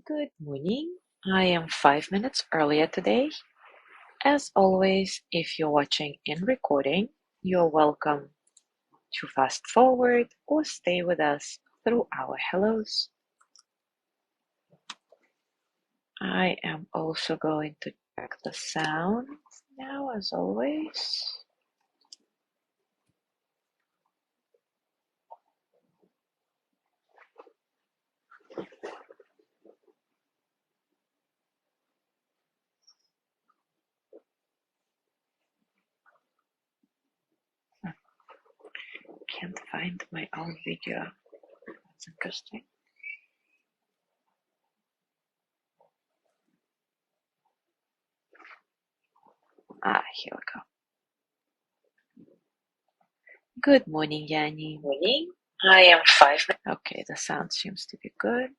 Good morning. I am 5 minutes earlier today. As always, if you're watching in recording, you're welcome to fast forward or stay with us through our hellos. I am also going to check the sound now, as always. Can't find my own video. That's interesting. Here we go. Good morning, Yanni. Morning. I am 5 minutes. Okay, the sound seems to be good.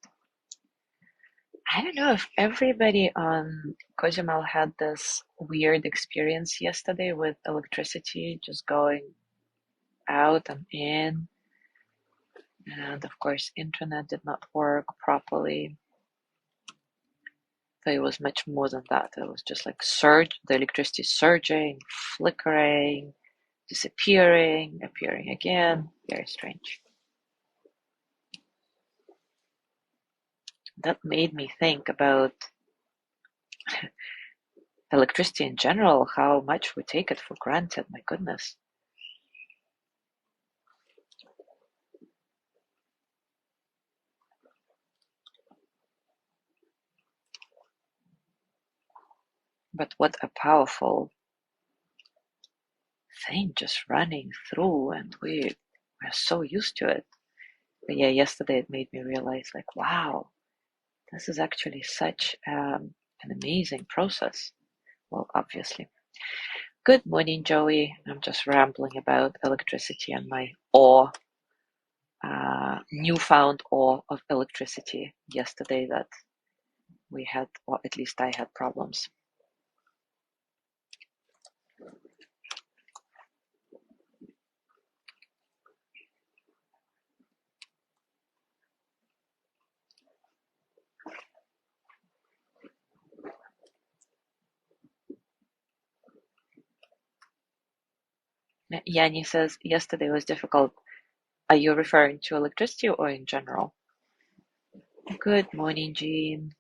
I don't know if everybody on Cozumel had this weird experience yesterday with electricity just going out and in. And of course, internet did not work properly. But it was much more than that. It was just like the electricity surging, flickering, disappearing, appearing again. Very strange. That made me think about electricity in general, how much we take it for granted. My goodness. But what a powerful thing just running through, and we're so used to it. But yeah, yesterday it made me realize, like, wow, this is actually such an amazing process. Well, obviously. Good morning, Joey. I'm just rambling about electricity and my newfound awe of electricity yesterday that we had, or at least I had problems. Yanni says yesterday was difficult. Are you referring to electricity or in general? Good morning, Jean.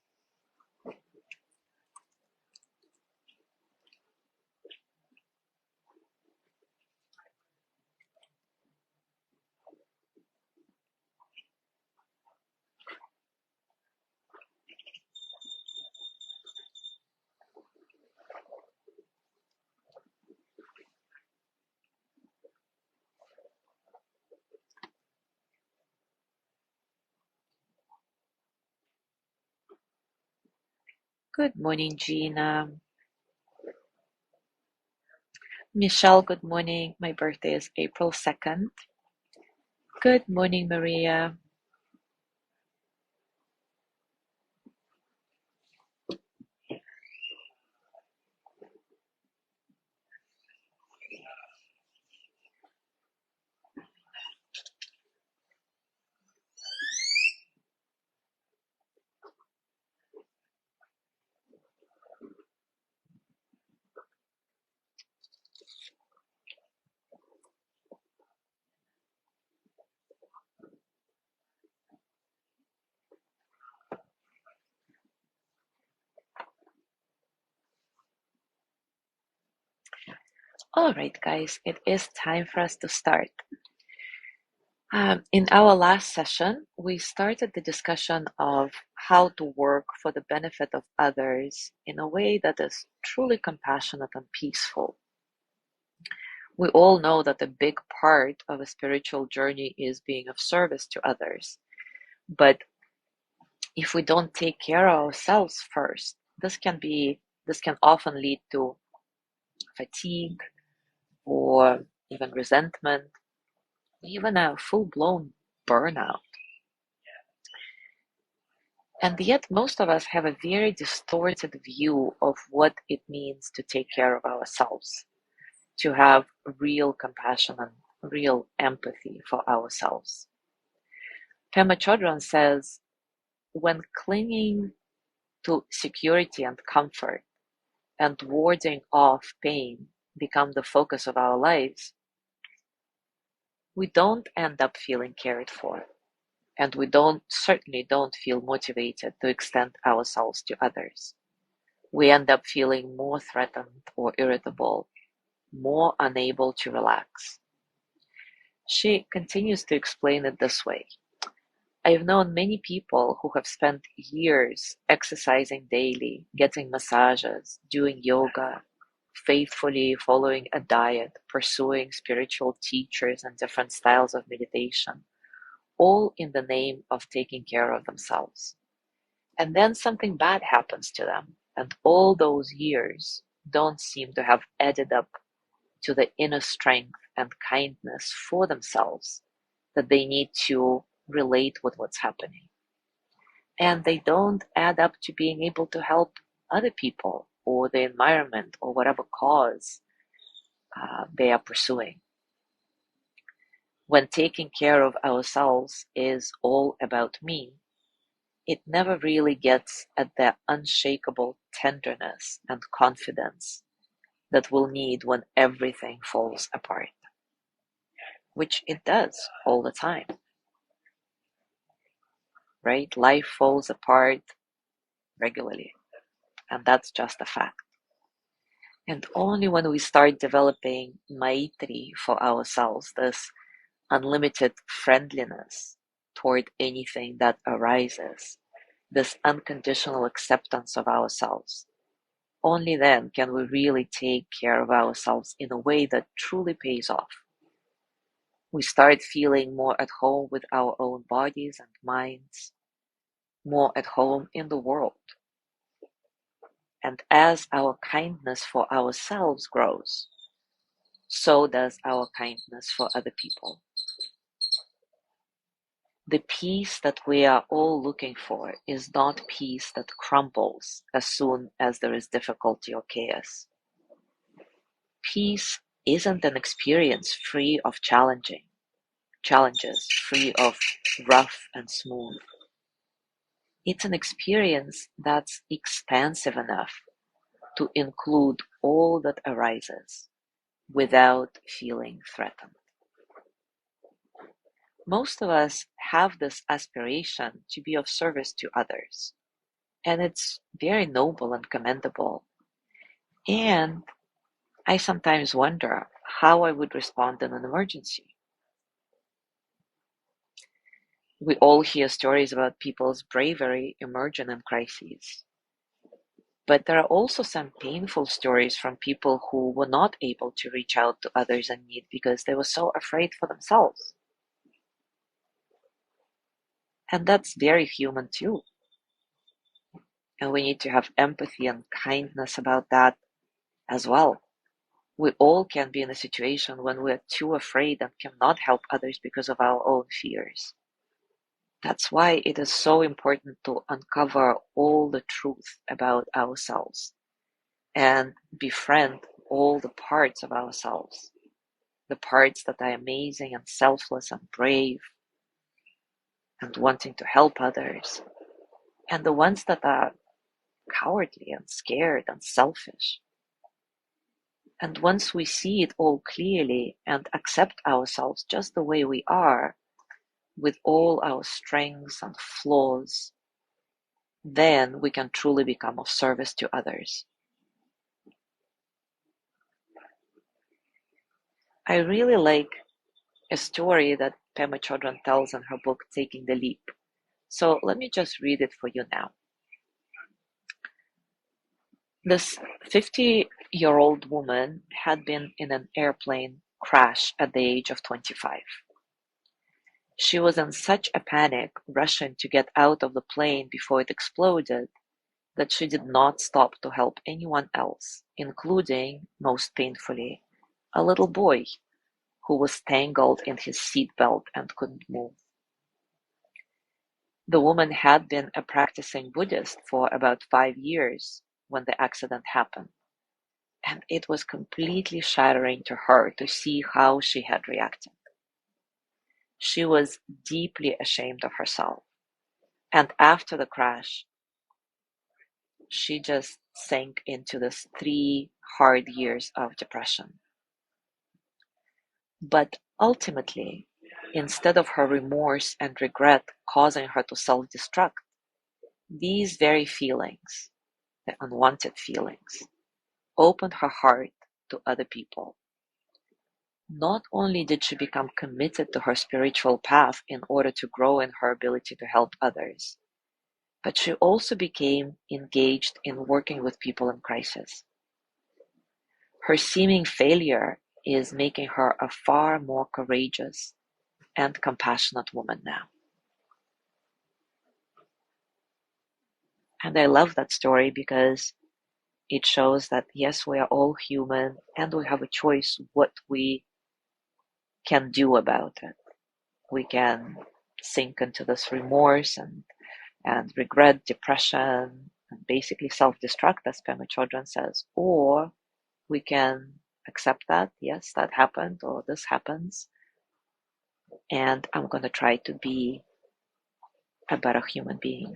Good morning, Gina. Michelle, good morning. My birthday is April 2nd. Good morning, Maria. All right, guys, it is time for us to start. In our last session, we started the discussion of how to work for the benefit of others in a way that is truly compassionate and peaceful. We all know that a big part of a spiritual journey is being of service to others. But if we don't take care of ourselves first, this can often lead to fatigue or even resentment, even a full-blown burnout. And yet most of us have a very distorted view of what it means to take care of ourselves, to have real compassion and real empathy for ourselves. Pema Chodron says, when clinging to security and comfort and warding off pain become the focus of our lives, we don't end up feeling cared for, and we certainly don't feel motivated to extend ourselves to others. We end up feeling more threatened or irritable, more unable to relax. She continues to explain it this way. I've known many people who have spent years exercising daily, getting massages, doing yoga, faithfully following a diet, pursuing spiritual teachers and different styles of meditation, all in the name of taking care of themselves. And then something bad happens to them, and all those years don't seem to have added up to the inner strength and kindness for themselves that they need to relate with what's happening. And they don't add up to being able to help other people or the environment or whatever cause they are pursuing. When taking care of ourselves is all about me, it never really gets at the unshakable tenderness and confidence that we'll need when everything falls apart, which it does all the time, right? Life falls apart regularly, and that's just a fact. And only when we start developing maitri for ourselves, this unlimited friendliness toward anything that arises, this unconditional acceptance of ourselves, only then can we really take care of ourselves in a way that truly pays off. We start feeling more at home with our own bodies and minds, more at home in the world. And as our kindness for ourselves grows, so does our kindness for other people. The peace that we are all looking for is not peace that crumbles as soon as there is difficulty or chaos. Peace isn't an experience free of challenges, free of rough and smooth. It's an experience that's expansive enough to include all that arises without feeling threatened. Most of us have this aspiration to be of service to others, and it's very noble and commendable. And I sometimes wonder how I would respond in an emergency. We all hear stories about people's bravery emerging in crises. But there are also some painful stories from people who were not able to reach out to others in need because they were so afraid for themselves. And that's very human too. And we need to have empathy and kindness about that as well. We all can be in a situation when we're too afraid and cannot help others because of our own fears. That's why it is so important to uncover all the truth about ourselves and befriend all the parts of ourselves, the parts that are amazing and selfless and brave and wanting to help others, and the ones that are cowardly and scared and selfish. And once we see it all clearly and accept ourselves just the way we are, with all our strengths and flaws, then we can truly become of service to others. I really like a story that Pema Chodron tells in her book, Taking the Leap. So let me just read it for you now. This 50-year-old woman had been in an airplane crash at the age of 25. She was in such a panic, rushing to get out of the plane before it exploded, that she did not stop to help anyone else, including, most painfully, a little boy who was tangled in his seatbelt and couldn't move. The woman had been a practicing Buddhist for about 5 years when the accident happened, and it was completely shattering to her to see how she had reacted. She was deeply ashamed of herself, And after the crash, she just sank into this 3 hard years of depression. But ultimately, instead of her remorse and regret causing her to self-destruct, these very feelings, the unwanted feelings, opened her heart to other people. Not only did she become committed to her spiritual path in order to grow in her ability to help others, but she also became engaged in working with people in crisis. Her seeming failure is making her a far more courageous and compassionate woman now. And I love that story because it shows that yes, we are all human and we have a choice what we can do about it. We can sink into this remorse and regret, depression, and basically self-destruct, as Pema Chodron says, or we can accept that, yes, that happened, or this happens, and I'm going to try to be a better human being.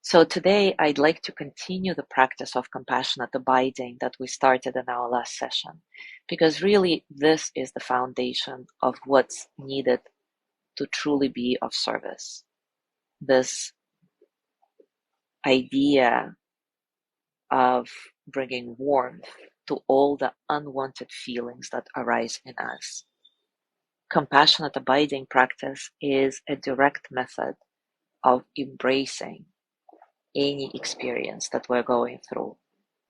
So today I'd like to continue the practice of compassionate abiding that we started in our last session, because really this is the foundation of what's needed to truly be of service. This idea of bringing warmth to all the unwanted feelings that arise in us. Compassionate abiding practice is a direct method of embracing any experience that we're going through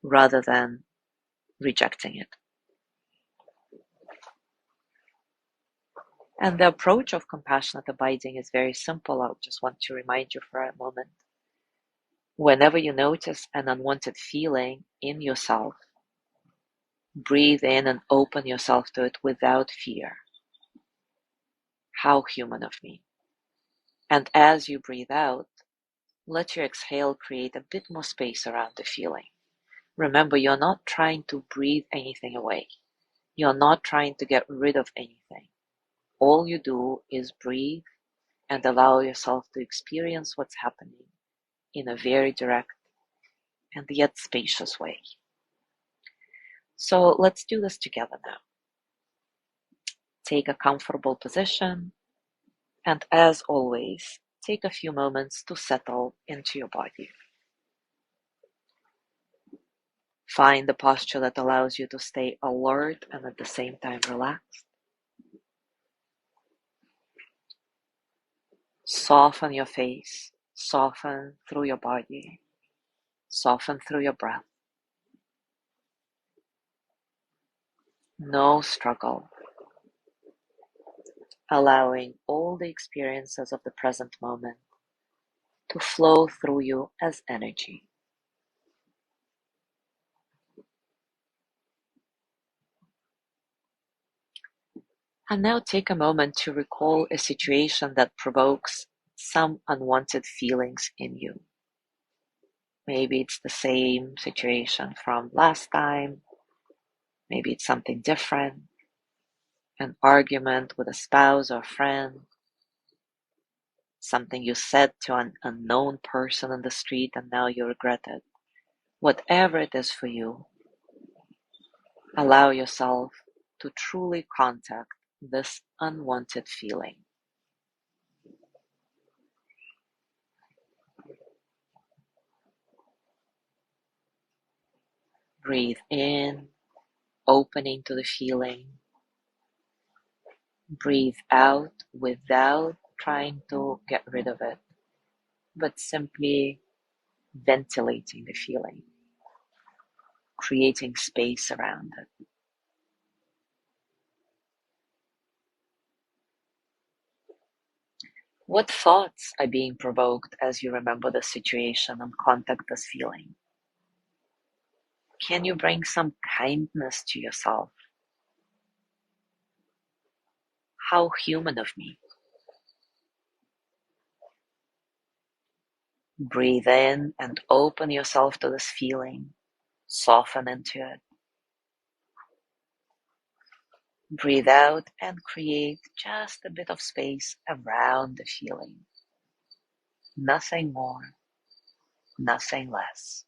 rather than rejecting it. And the approach of compassionate abiding is very simple. I just want to remind you for a moment. Whenever you notice an unwanted feeling in yourself, breathe in and open yourself to it without fear. How human of me. And as you breathe out, let your exhale create a bit more space around the feeling. Remember, you're not trying to breathe anything away. You're not trying to get rid of anything. All you do is breathe and allow yourself to experience what's happening in a very direct and yet spacious way. So let's do this together now. Take a comfortable position, and as always, take a few moments to settle into your body. Find the posture that allows you to stay alert and at the same time relaxed. Soften your face, soften through your body, soften through your breath. No struggle. Allowing all the experiences of the present moment to flow through you as energy. And now take a moment to recall a situation that provokes some unwanted feelings in you. Maybe it's the same situation from last time. Maybe it's something different. An argument with a spouse or friend. Something you said to an unknown person in the street and now you regret it. Whatever it is for you, allow yourself to truly contact this unwanted feeling. Breathe in, opening to the feeling. Breathe out without trying to get rid of it, but simply ventilating the feeling, creating space around it. What thoughts are being provoked as you remember the situation and contact this feeling? Can you bring some kindness to yourself? How human of me. Breathe in and open yourself to this feeling. Soften into it. Breathe out and create just a bit of space around the feeling. Nothing more, nothing less.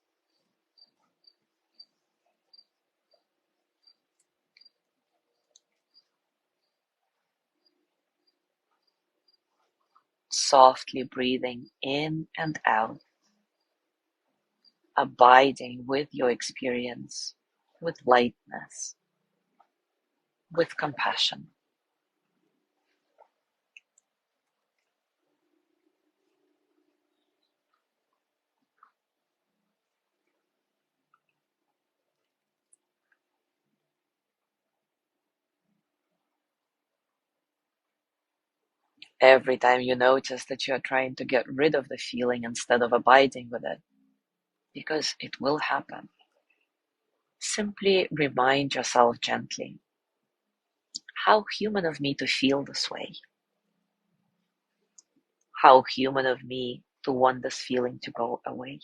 Softly breathing in and out, abiding with your experience, with lightness, with compassion. Every time you notice that you're trying to get rid of the feeling instead of abiding with it, because it will happen, simply remind yourself gently, how human of me to feel this way. How human of me to want this feeling to go away.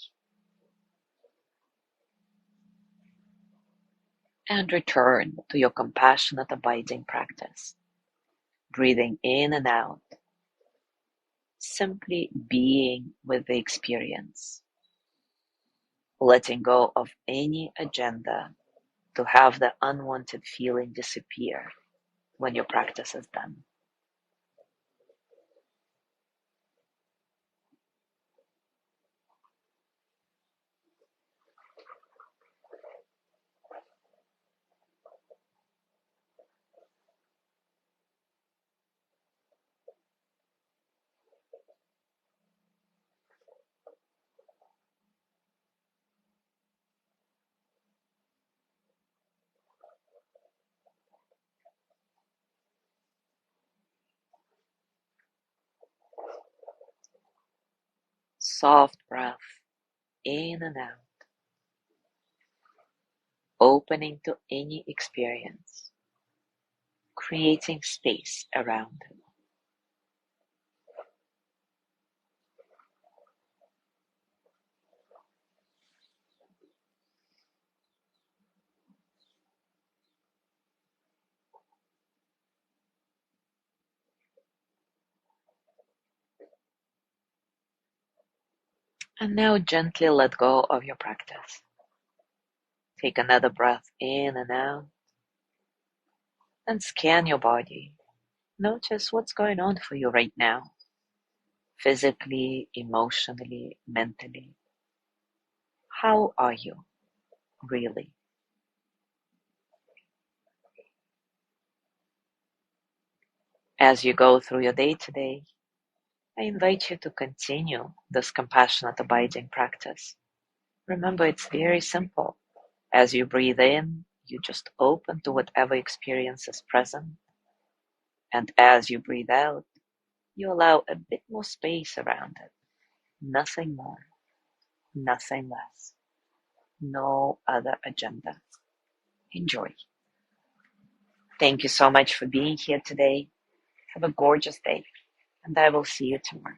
And return to your compassionate abiding practice, breathing in and out, simply being with the experience, letting go of any agenda to have the unwanted feeling disappear when your practice is done. Soft breath in and out, opening to any experience, creating space around it. And now gently let go of your practice. Take another breath in and out, and scan your body. Notice what's going on for you right now, physically, emotionally, mentally. How are you, really? As you go through your day today, I invite you to continue this compassionate abiding practice. Remember, it's very simple. As you breathe in, you just open to whatever experience is present. And as you breathe out, you allow a bit more space around it. Nothing more, nothing less. No other agenda. Enjoy. Thank you so much for being here today. Have a gorgeous day, and I will see you tomorrow.